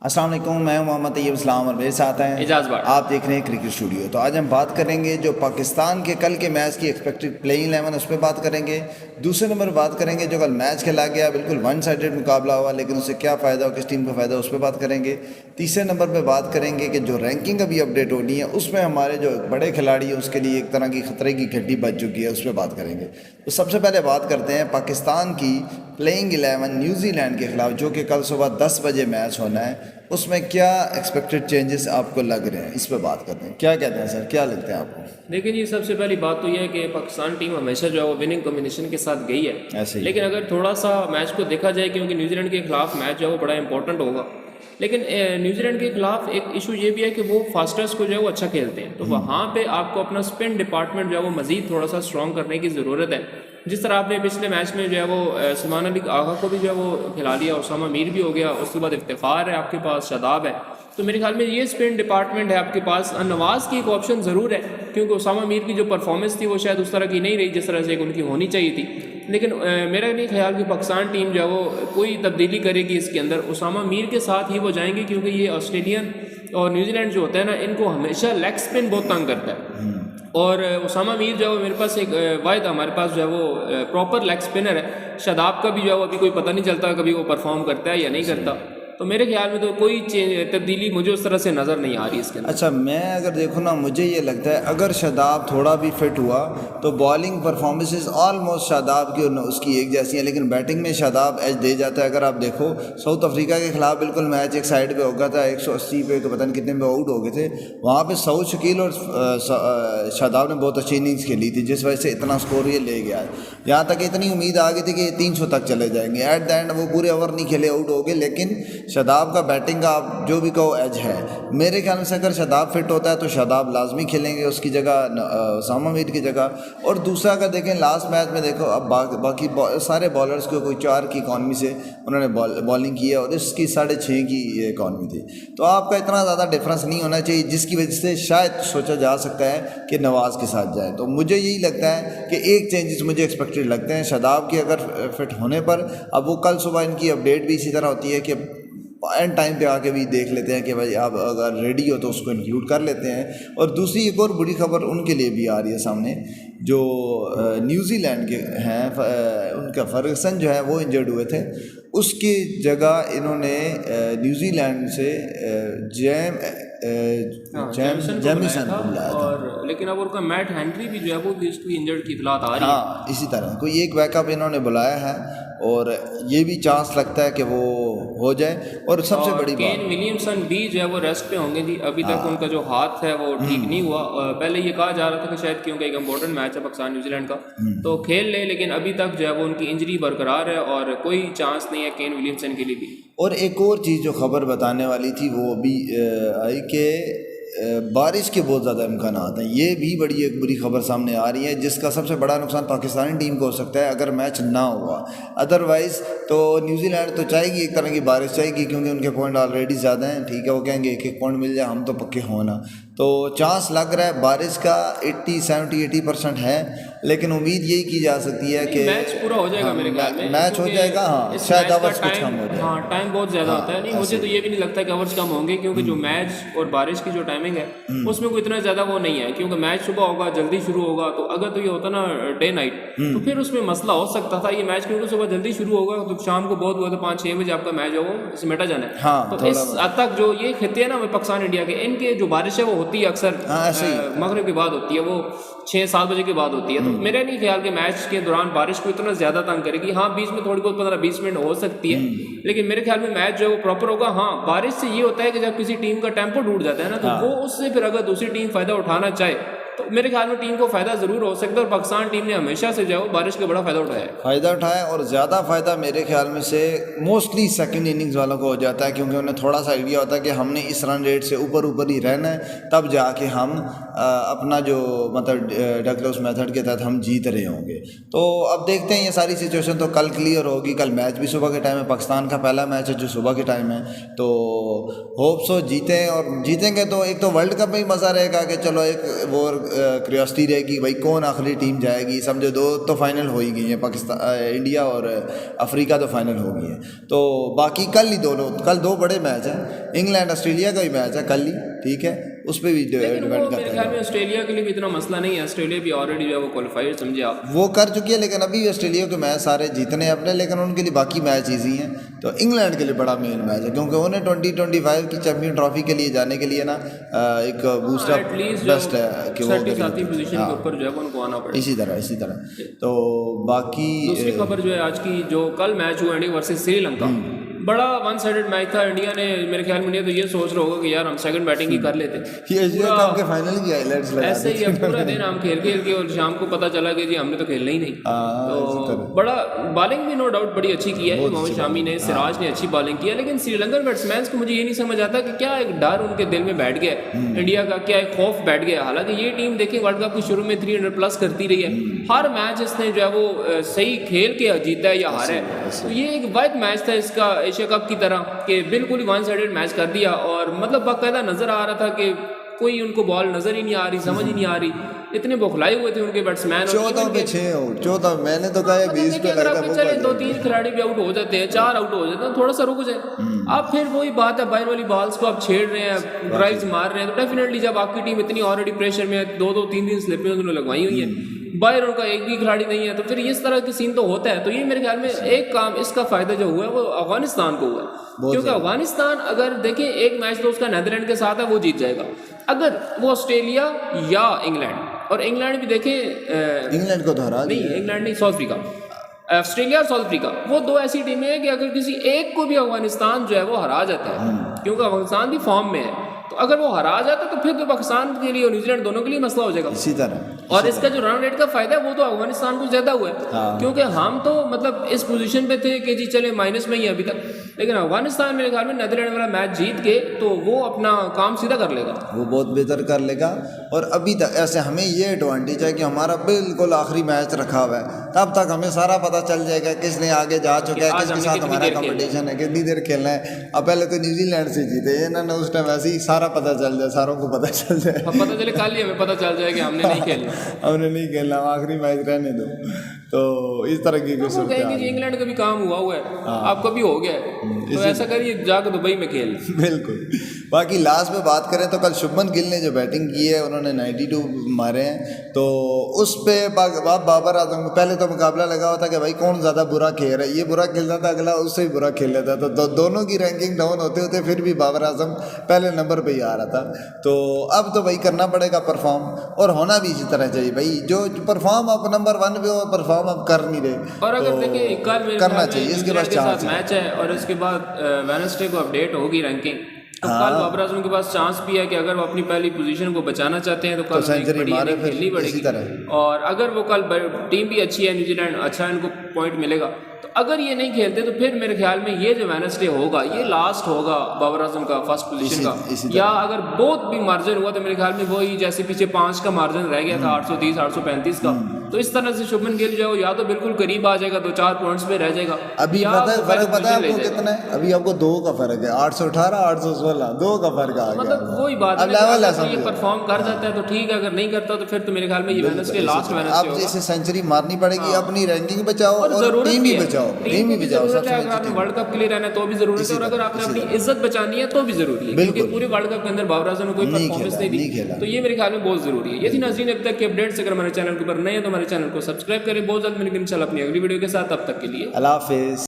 अस्सलाम वालेकुम, मैं मोहम्मद तैयब इस्लाम और मेरे साथ हैं एजाज भाट। आप देख रहे हैं क्रिकेट स्टूडियो। तो आज हम बात करेंगे जो पाकिस्तान के कल के मैच की एक्सपेक्टेड प्लेइंग 11 उस पर बात करेंगे। दूसरे नंबर पर बात करेंगे जो कल मैच खेला गया, बिल्कुल वन साइडेड मुकाबला हुआ, लेकिन उससे क्या फ़ायदा हो, किस टीम को फ़ायदा, उस पर बात करेंगे। तीसरे नंबर पर बात करेंगे कि जो रैंकिंग अभी अपडेट होनी है उसमें हमारे जो बड़े खिलाड़ी हैं उसके लिए एक तरह की खतरे की घंटी बज चुकी है, उस पर बात करेंगे। तो सबसे पहले बात करते हैं पाकिस्तान की प्लेइंग 11 न्यूजीलैंड के खिलाफ, जो कि कल सुबह 10 बजे मैच होना है। उसमें क्या एक्सपेक्टेड चेंजेस आपको लग रहे हैं, इस पर बात करते हैं। क्या कहते हैं सर, क्या लगता है आपको? देखिए जी, सबसे पहली बात तो यह है कि पाकिस्तान टीम हमेशा जो है वो विनिंग कॉम्बिनेशन के साथ गई है। ऐसे ही। लेकिन अगर थोड़ा सा मैच को देखा जाए, क्योंकि न्यूजीलैंड के खिलाफ मैच जो है वो बड़ा इंपॉर्टेंट होगा, लेकिन न्यूजीलैंड के खिलाफ एक इशू ये भी है कि वो फास्टर्स को जो है वो अच्छा खेलते हैं। तो वहाँ पे आपको अपना स्पिन डिपार्टमेंट जो है वो मज़ीद थोड़ा सा स्ट्रॉन्ग करने की ज़रूरत है। जिस तरह आपने पिछले मैच में जो है वो सलमान अली आगा को भी जो है वो खिला लिया, उसामा मीर भी हो गया, उसके बाद इफ्तिखार है आपके पास, शादाब है। तो मेरे ख्याल में ये स्पिन डिपार्टमेंट है आपके पास। नवाज़ की एक ऑप्शन ज़रूर है, क्योंकि उसामा मीर की जो परफॉर्मेंस थी वो शायद उस तरह की नहीं रही जिस तरह से उनकी होनी चाहिए थी। लेकिन मेरा नहीं ख्याल कि पाकिस्तान टीम जो है वो कोई तब्दीली करेगी इसके अंदर। उसामा मीर के साथ ही वो जाएंगे, क्योंकि ये ऑस्ट्रेलियन और न्यूजीलैंड जो होता है ना, इनको हमेशा लेग स्पिन बहुत तंग करता है। और उसामा मीर जो है मेरे पास एक वाहिद हमारे पास जो है वो प्रॉपर लेग स्पिनर है। शादाब का भी जो है वो अभी कोई पता नहीं चलता कभी वो परफॉर्म करता है या नहीं करता। तो मेरे ख्याल में तो कोई तब्दीली मुझे उस तरह से नज़र नहीं आ रही इसके अंदर। अच्छा, मैं अगर देखूँ ना, मुझे ये लगता है अगर शादाब थोड़ा भी फिट हुआ तो बॉलिंग परफॉर्मेंसेस ऑलमोस्ट शादाब की और उसकी एक जैसी हैं, लेकिन बैटिंग में शादाब एज दे जाता है। अगर आप देखो साउथ अफ्रीका के खिलाफ बिल्कुल मैच एक साइड पे हो गया था, 180 पे पता नहीं कितने पे आउट हो गए थे, वहाँ पे सऊद शकील और शादाब ने बहुत अच्छी इनिंग्स खेली थी, जिस वजह से इतना स्कोर ये ले गया है। यहाँ तक इतनी उम्मीद आ गई थी कि 300 तक चले जाएंगे। एट द एंड वो पूरे ओवर नहीं खेले, आउट हो गए। लेकिन शादाब का बैटिंग का आप जो भी कहो एज है। मेरे ख्याल से अगर शादाब फिट होता है तो शादाब लाजमी खेलेंगे उसकी जगह, उसामा मीर की जगह। और दूसरा अगर देखें लास्ट मैच में, देखो अब बाकी सारे बॉलर्स को कोई 4 की इकॉनमी से उन्होंने बॉलिंग की है और इसकी 6.5 की इकॉनमी थी। तो आपका इतना ज़्यादा डिफरेंस नहीं होना चाहिए, जिसकी वजह से शायद सोचा जा सकता है कि नवाज़ के साथ जाए। तो मुझे यही लगता है कि एक चेंजेस मुझे एक्सपेक्टेड लगते हैं शादाब की अगर फिट होने पर। अब वो कल सुबह इनकी अपडेट भी इसी तरह होती है कि एंड टाइम पे आके भी देख लेते हैं कि भाई आप अगर रेडी हो तो उसको इंक्लूड कर लेते हैं। और दूसरी एक और बुरी खबर उनके लिए भी आ रही है सामने, जो न्यूजीलैंड के हैं, उनका फर्गसन जो है वो इंजर्ड हुए थे, उसकी जगह इन्होंने न्यूजीलैंड से जेमिसन को बुलाया था। और लेकिन अब उनका मैट हेनरी भी जो है वो भी उसकी इंजर्ड की इतलात आ रही है। हाँ, इसी तरह कोई एक बैकअप इन्होंने बुलाया है और ये भी चांस लगता है कि वो हो जाए। और सबसे बड़ी बात, केन विलियमसन भी जो है वो रेस्ट पे होंगे जी। अभी तक उनका जो हाथ है वो ठीक नहीं हुआ। पहले ये कहा जा रहा था कि शायद क्योंकि एक इम्पोर्टेंट मैच है पाकिस्तान न्यूजीलैंड का तो खेल ले, लेकिन अभी तक जो है वो उनकी इंजरी बरकरार है और कोई चांस नहीं है केन विलियमसन के लिए भी। और एक और चीज़ जो खबर बताने वाली थी वो भी आई कि बारिश के बहुत ज़्यादा इम्कान हैं। ये भी बड़ी एक बुरी खबर सामने आ रही है, जिसका सबसे बड़ा नुकसान पाकिस्तानी टीम को हो सकता है अगर मैच ना हुआ। अदरवाइज़ तो न्यूजीलैंड तो चाहेगी, एक तरह की बारिश चाहेगी, क्योंकि उनके पॉइंट ऑलरेडी ज़्यादा हैं। ठीक है, वो कहेंगे एक पॉइंट मिल जाए, हम तो पक्के होना। तो चांस लग रहा है बारिश का 80% है, लेकिन उम्मीद यही की जा सकती है कि मैच पूरा हो जाएगा। मेरे ख्याल में मैच हो जाएगा। हाँ, शायद आवर्स कुछ कम हो जाए। हाँ, टाइम बहुत ज़्यादा होता है। नहीं, मुझे तो ये भी नहीं लगता कि आवर्स कम होंगे, क्योंकि जो मैच और बारिश की जो टाइमिंग है उसमें कोई इतना ज़्यादा वो नहीं है। क्योंकि मैच सुबह होगा, जल्दी शुरू होगा, तो अगर तो ये होता ना डे नाइट तो फिर उसमें मसला हो सकता था। ये मैच क्योंकि सुबह जल्दी शुरू होगा तो शाम को बहुत हुआ तो 5-6 बजे आपका मैच है वो समेटा जाना है। हाँ, तो इस हद तक जो ये खिते हैं ना पाकिस्तान इंडिया के, इनके जो बारिश है वो होती है अक्सर मगरिब के बाद होती है, वो 6-7 बजे के बाद होती है। तो मेरा नहीं ख्याल कि मैच के दौरान बारिश को इतना ज़्यादा तंग करेगी। हाँ, बीच में थोड़ी बहुत 15-20 मिनट हो सकती है, लेकिन मेरे ख्याल में मैच जो है वो प्रॉपर होगा। हाँ, बारिश से ये होता है कि जब किसी टीम का टेम्पो टूट जाता है ना, तो वो उससे फिर अगर दूसरी टीम फ़ायदा उठाना चाहे तो मेरे ख्याल में टीम को फ़ायदा ज़रूर हो सकता है। और पाकिस्तान टीम ने हमेशा से जो है बारिश का बड़ा फ़ायदा उठाया और ज़्यादा फ़ायदा मेरे ख्याल में से मोस्टली सेकंड इनिंग्स वालों को हो जाता है, क्योंकि उन्हें थोड़ा सा आइडिया होता है कि हमने इस रन रेट से ऊपर ही रहना है, तब जाके हम अपना जो मतलब डगलस मेथड के तहत हम जीत रहे होंगे। तो अब देखते हैं, ये सारी सिचुएशन तो कल क्लियर होगी। कल मैच भी सुबह के टाइम है, पाकिस्तान का पहला मैच है जो सुबह के टाइम है। तो होप सो जीतें, और जीतेंगे तो एक तो वर्ल्ड कप में ही मज़ा रहेगा कि चलो एक वो क्यूरियोसिटी रहेगी भाई कौन आखिरी टीम जाएगी। समझो 2 तो फाइनल हो ही गई हैं, पाकिस्तान इंडिया और अफ्रीका तो फाइनल हो गई है। तो बाकी कल 2 बड़े मैच हैं। इंग्लैंड ऑस्ट्रेलिया का भी मैच है कल ही, ठीक है, उस पर भी डिपेंड मेरे करता ख्याल में है। ऑस्ट्रेलिया के लिए भी इतना मसला नहीं है, ऑस्ट्रेलिया भी ऑलरेडी जो है वो क्वालिफाइड समझे आप, वो कर चुकी है, लेकिन अभी ऑस्ट्रेलिया के मैच सारे जीतने हैं अपने, लेकिन उनके लिए बाकी मैच ईजी हैं। तो इंग्लैंड के लिए बड़ा मेन मैच है, क्योंकि उन्हें 2025 की चैंपियन ट्रॉफी के लिए जाने के लिए ना एक बूस्टर एटलीस्ट बेस्ट है कि वो सातवीं पोजीशन के ऊपर जो है वो उनको आना पड़े। इसी तरह तो बाकी दूसरी खबर जो है आज की, जो कल मैच हुआ इंडिया वर्सेस श्रीलंका, बड़ा वन साइडेड मैच था। इंडिया ने, मेरे ख्याल में इंडिया तो ये सोच रहा होगा कि यार हम सेकंड बैटिंग ही कर लेते, ये एशिया कप के फाइनल की हाइलाइट्स लगा ऐसे ही पूरा दिन हम खेल के और शाम को पता चला कि जी हमने तो खेलना ही नहीं। तो बड़ा बॉलिंग भी नो डाउट बड़ी अच्छी की है मोहम्मद शामी ने, सिराज ने अच्छी बॉलिंग की है, लेकिन श्रीलंकन बैट्समैन को मुझे ये नहीं समझ आता कि क्या एक डर उनके दिल में बैठ गया इंडिया का, क्या एक खौफ बैठ गया। हालांकि ये टीम देखिए वर्ल्ड कप के शुरू में 300 प्लस करती रही है, हर मैच इसने जो है वो सही खेल के जीता है या हारा है। तो ये एक वाइड मैच था इसका एशिया कप की तरह कि बिल्कुल ही वन साइडेड मैच कर दिया, और मतलब बाकायदा नजर आ रहा था कि कोई उनको बॉल नजर ही नहीं आ रही, समझ ही नहीं आ रही, इतने बौखलाए हुए थे उनके बैट्समैन। 14 पे 6 आउट, 14 मैंने तो कहा 20 पे अगर आपके चले 2-3 खिलाड़ी भी आउट हो जाते हैं, 4 आउट हो जाते हैं, थोड़ा सा रुक जाए आप, फिर वही बात है बाहर वाली बॉल्स को आप छेड़ रहे हैं, ड्राइव्स मार रहे हैं, तो डेफिनेटली जब आपकी टीम इतनी ऑलरेडी प्रेशर में है, 2-3 स्लिपें उन्होंने लगवाई हुई है, बाहर उनका एक भी खिलाड़ी नहीं है, तो फिर इस तरह के सीन तो होता है। तो ये मेरे ख्याल में एक काम, इसका फायदा जो हुआ है वो अफगानिस्तान को हुआ है, क्योंकि अफगानिस्तान अगर देखें एक मैच तो उसका नीदरलैंड के साथ है वो जीत जाएगा, अगर वो ऑस्ट्रेलिया या इंग्लैंड, और इंग्लैंड भी देखें इंग्लैंड को तो हरा नहीं, इंग्लैंड नहीं, साउथ अफ्रीका, ऑस्ट्रेलिया और साउथ अफ्रीका, वो दो ऐसी टीमें हैं कि अगर किसी एक को भी अफगानिस्तान जो है वो हरा जाता है, क्योंकि अफगानिस्तान भी फॉर्म में है, तो अगर वो हरा जाता तो फिर तो पाकिस्तान के लिए और न्यूजीलैंड दोनों के लिए मसला हो जाएगा। इसी तरह और इसका जो रन रेट का फायदा है वो तो अफगानिस्तान को ज्यादा हुआ है, क्योंकि हम तो मतलब इस पोजीशन पे थे कि जी चले माइनस में ही अभी तक, लेकिन अफगानिस्तान मेरे ख्याल में नीदरलैंड वाला मैच जीत के तो वो अपना काम सीधा कर लेगा, वो बहुत बेहतर कर लेगा। और अभी तक ऐसे हमें ये एडवांटेज है कि हमारा बिल्कुल आखिरी मैच रखा हुआ है, तब तक हमें सारा पता चल जाएगा किसने आगे जा चुका है, किसके साथ हमारा कंपटीशन है, कितनी देर खेलना है। अब पहले तो न्यूजीलैंड से जीते इन्होंने, उस टाइम ऐसे ही सारा पता चल जाए, सारों को पता चल जाए, पता चले कल ही हमें पता चल जाए कि हमने नहीं खेला हमने नहीं खेलना, आखिरी मैच रहने दो। तो इस तरह की तो वो कहेंगे जी इंग्लैंड का भी काम हुआ है, आपका भी हो गया है, तो ऐसा करिए जाकर दुबई में खेल। बिल्कुल। बाकी लास्ट में बात करें तो कल शुभमन गिल ने जो बैटिंग की है उन्होंने 92 मारे हैं, तो उस पे बाबर आजम पहले तो मुकाबला लगा हुआ था कि भाई कौन ज़्यादा बुरा खेल रहा है, ये बुरा खेलता था, अगला उससे भी बुरा खेल लेता था, तो दोनों की रैंकिंग डाउन होते होते फिर भी बाबर आजम पहले नंबर पे ही आ रहा था। तो अब तो भाई करना पड़ेगा परफॉर्म, और होना भी इसी तरह चाहिए भाई, जो परफॉर्म आप नंबर 1 पे हो, परफॉर्म आप कर नहीं रहे, और अगर देखिए कल करना चाहिए, इसके पास चांस मैच है और इसके बाद वेडनेसडे को अपडेट होगी रैंकिंग, तो कल बाबर आजम के पास चांस भी है कि अगर वो अपनी पहली पोजीशन को बचाना चाहते हैं तो कल सेंचुरी मारे खेलनी पड़ेगी, और अगर वो कल टीम भी अच्छी है न्यूजीलैंड, अच्छा इनको पॉइंट मिलेगा, तो अगर ये नहीं खेलते तो फिर मेरे ख्याल में ये जो वेडनेसडे होगा ये लास्ट होगा बाबर आजम का फर्स्ट पोजीशन का, या अगर बहुत भी मार्जिन हुआ तो मेरे ख्याल में वही जैसे पीछे 5 का मार्जिन रह गया था 830 835 का, तो इस तरह से शुभमन गिल जो या तो बिल्कुल करीब आ जाएगा, 2-4 पॉइंट्स पे रह जाएगा। अभी फर्क पता है आपको कितना है? अभी आपको 2 का फर्क है, 818 816, 2 का फर्क आ गया, मतलब वही बात है, अगर ये परफॉर्म कर जाता है तो ठीक है, अगर नहीं करता तो फिर तो मेरे ख्याल में ये वेडनेसडे लास्ट वेडनेसडे होगा। आप जैसे सेंचुरी मारनी पड़ेगी, अपनी रैंकिंग बचाओ और टीम भी बचाओ, टीम भी बचाओ, जरूरत है, अगर आपने वर्ल्ड कप के लिए रहना है तो भी जरूरत है, और अगर आपने अपनी इज्जत बचानी है तो भी जरूरी है, क्योंकि पूरे वर्ल्ड कप के अंदर बाबर आजम ने कोई परफॉर्मेंस नहीं दी, तो ये मेरे ख्याल में बहुत जरूरी है। ये थी नाज़रीन अब तक के अपडेट्स, अगर हमारे चैनल के ऊपर नए हैं तो हमारे चैनल को सब्सक्राइब करें। बहुत जल्द मिलेंगे इंशाल्लाह अपनी अगली वीडियो के साथ, तब तक के लिए अल्लाह हाफिज़।